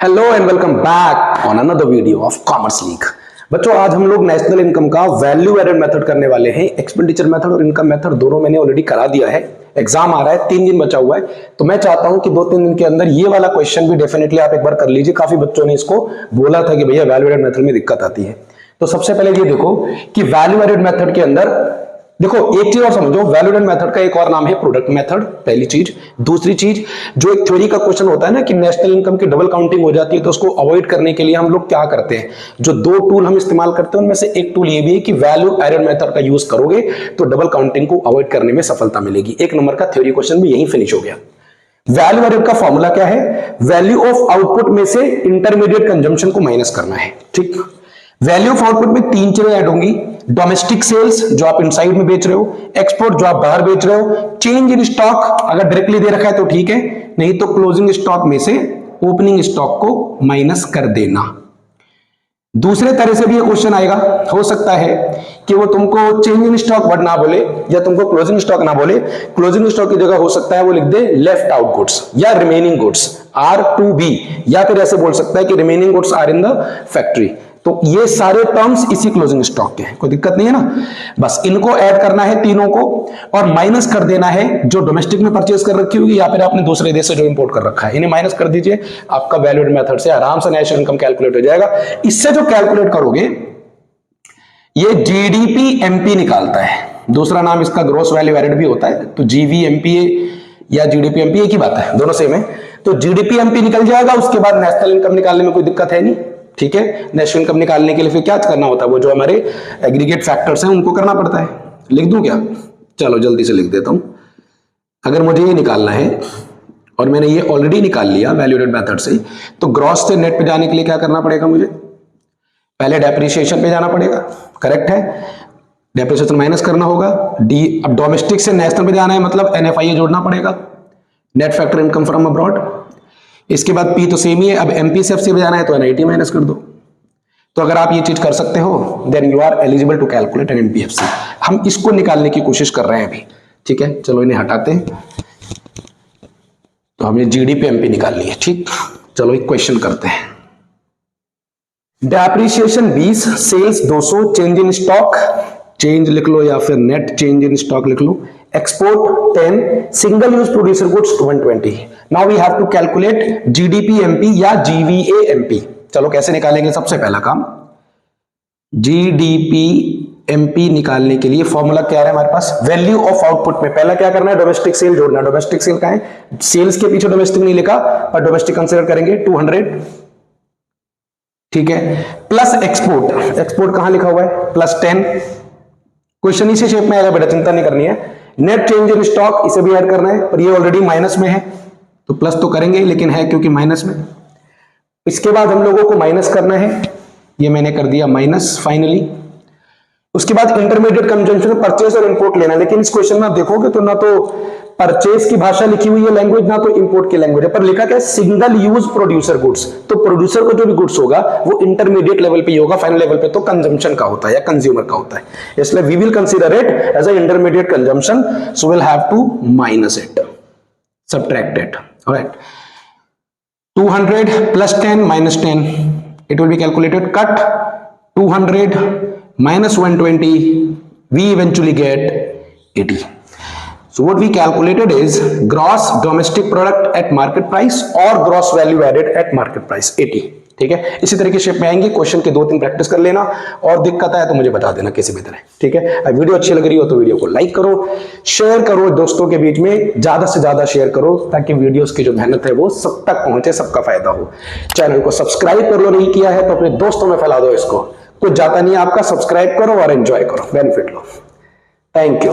Hello and welcome back on another video of commerce league. बच्चों, आज हम लोग नेशनल इनकम का वैल्यू एडेड मेथड करने वाले हैं। एक्सपेंडिचर मेथड और इनकम मेथड दोनों मैंने ऑलरेडी करा दिया है। एग्जाम आ रहा है, 3 दिन बचा हुआ है, तो मैं चाहता हूं कि 2-3 दिन के अंदर ये वाला क्वेश्चन भी डेफिनेटली आप एक बार कर लीजिए। काफी बच्चों ने इसको बोला था कि भैया वैल्यू एडेड मेथड में दिक्कत आती है। तो सबसे पहले ये देखो कि वैल्यू एडेड मेथड के अंदर देखो एक चीज और समझो, वैल्यू एडेड मेथड का एक और नाम है प्रोडक्ट मेथड, पहली चीज। दूसरी चीज, जो एक थ्योरी का क्वेश्चन होता है ना कि नेशनल इनकम की डबल काउंटिंग हो जाती है, तो उसको अवॉइड करने के लिए हम लोग क्या करते हैं, जो 2 टूल हम इस्तेमाल करते हैं उनमें से एक टूल ये भी है कि वैल्यू एडेड मेथड का यूज करोगे तो डबल काउंटिंग को अवॉइड करने में सफलता मिलेगी। 1 नंबर का थ्योरी क्वेश्चन भी यही फिनिश हो गया। वैल्यू एडेड का फॉर्मूला क्या है? वैल्यू ऑफ आउटपुट में से इंटरमीडिएट कंजम्पशन को माइनस करना है। ठीक, वैल्यू ऑफ आउटपुट में 3 चीजें ऐड होंगी। डोमेस्टिक सेल्स जो आप इनसाइड में बेच रहे हो, एक्सपोर्ट जो आप बाहर बेच रहे हो, चेंज इन स्टॉक अगर डायरेक्टली दे रखा है तो ठीक है, नहीं तो क्लोजिंग स्टॉक में से ओपनिंग स्टॉक को माइनस कर देना। दूसरे तरह से भी ये क्वेश्चन आएगा, हो सकता है कि वो तुमको चेंज इन स्टॉक वर्ड ना बोले या तुमको क्लोजिंग स्टॉक ना बोले, क्लोजिंग स्टॉक की जगह हो सकता है वो लिख दे लेफ्ट आउट गुड्स या रिमेनिंग गुड्स R2B, या फिर ऐसे बोल सकता है कि remaining goods are in the factory. तो ये सारे टर्म्स इसी क्लोजिंग स्टॉक के हैं, कोई दिक्कत नहीं है ना। बस इनको ऐड करना है तीनों को और माइनस कर देना है जो डोमेस्टिक में परचेज कर रखी होगी या फिर आपने दूसरे देश से जो इंपोर्ट कर रखा है, इन्हें माइनस कर दीजिए। आपका वैल्यू एडेड मेथड से आराम से नेशनल इनकम कैलकुलेट हो जाएगा। इससे जो कैलकुलेट करोगे ये जीडीपी एमपी निकालता है। दूसरा नाम इसका ग्रॉस वैल्यू एडेड भी होता है, तो जीवीएमपी या जीडीपी एमपी एक ही बात है, दोनों सेम है। तो जीडीपी एमपी निकल जाएगा, उसके बाद नेशनल इनकम निकालने में कोई दिक्कत है नहीं। ठीक है, नेशनल इनकम निकालने के लिए फिर क्या करना होता है, वो जो हमारे एग्रीगेट फैक्टर्स हैं उनको करना पड़ता है। लिख दूं क्या? चलो जल्दी से लिख देता हूं। अगर मुझे ये निकालना है और मैंने ये ऑलरेडी निकाल लिया वैल्यू एडेड मेथड से, तो ग्रॉस से नेट पे जाने के लिए क्या करना पड़ेगा मुझे? पहले डेप्रिसिएशन पे जाना पड़ेगा, करेक्ट है। डेप्रिसिएशन माइनस करना होगा। डी, अब डोमेस्टिक से नेशनल पे जाना है मतलब NFIA जोड़ना पड़ेगा, net factor income from abroad. इसके बाद P तो सेम ही है, अब MPCFC पे जाना है तो NIT माइनस कर दो। तो अगर आप ये चीज कर सकते हो then you are eligible to calculate an MPFC। हम इसको निकालने की कोशिश कर रहे हैं अभी। ठीक है, चलो इन्हें हटाते हैं। तो हमें GDP MP निकालनी है। ठीक, चलो एक क्वेश्चन करते हैं। Depreciation 20, sales 200, change in stock, change लिख लो या फिर नेट चेंज इन स्टॉक लिख लो, export 10, single use producer goods 120। Now we have to calculate GDP MP या GVA MP। चलो कैसे निकालेंगे? सबसे पहला काम, जीडीपी एमपी निकालने के लिए फॉर्मूला क्या है हमारे पास? वैल्यू ऑफ आउटपुट में पहला क्या करना है? डोमेस्टिक सेल जोड़ना। डोमेस्टिक सेल का है, सेल्स के पीछे डोमेस्टिक नहीं लिखा पर डोमेस्टिक कंसीडर करेंगे 200। ठीक है, प्लस एक्सपोर्ट, एक्सपोर्ट कहां लिखा हुआ है? प्लस 10। क्वेश्चन इसी शेप में आएगा बेटा, चिंता नहीं करनी है। नेट चेंज इन स्टॉक इसे भी ऐड करना है, पर ये ऑलरेडी माइनस में है तो प्लस तो करेंगे, लेकिन है क्योंकि माइनस में। इसके बाद हम लोगों को माइनस करना है, ये मैंने कर दिया माइनस फाइनली। उसके बाद इंटरमीडिएट कंजम्पशन, परचेज और इंपोर्ट लेना। लेकिन इस क्वेश्चन में आप देखोगे तो ना तो परचेज की भाषा लिखी हुई है लैंग्वेज, ना तो इंपोर्ट की लैंग्वेज है, पर लिखा क्या है? Single use producer goods. तो प्रोड्यूसर को जो भी गुड्स होगा वो इंटरमीडिएट लेवल पे होगा, फाइनल लेवल पे तो कंजम्पशन का होता है या कंज्यूमर का होता है। इसलिए we will consider it as a intermediate consumption, so will have to minus it, subtract it. Alright, 200 plus 10 minus 10, it will be calculated. Cut 200 minus 120, we eventually get 80. So what we calculated is gross domestic product at market price or gross value added at market price 80. ठीक है, इसी तरह के shape में आएंगे। Question के 2-3 practice कर लेना और दिक्कत आए तो मुझे बता देना किसी भी तरह। ठीक है, अब वीडियो अच्छी लग रही हो तो वीडियो को लाइक करो, शेयर करो दोस्तों के बीच में, ज्यादा से ज्यादा शेयर करो ताकि वीडियोस की जो मेहनत है वो सब तक पहुंचे, सबका फायदा हो। चैनल को सब्सक्राइब कर लो, नहीं किया है तो अपने दोस्तों में फैला दो इसको, कुछ जाता नहीं है आपका। सब्सक्राइब करो और एंजॉय करो, बेनिफिट लो। Thank you.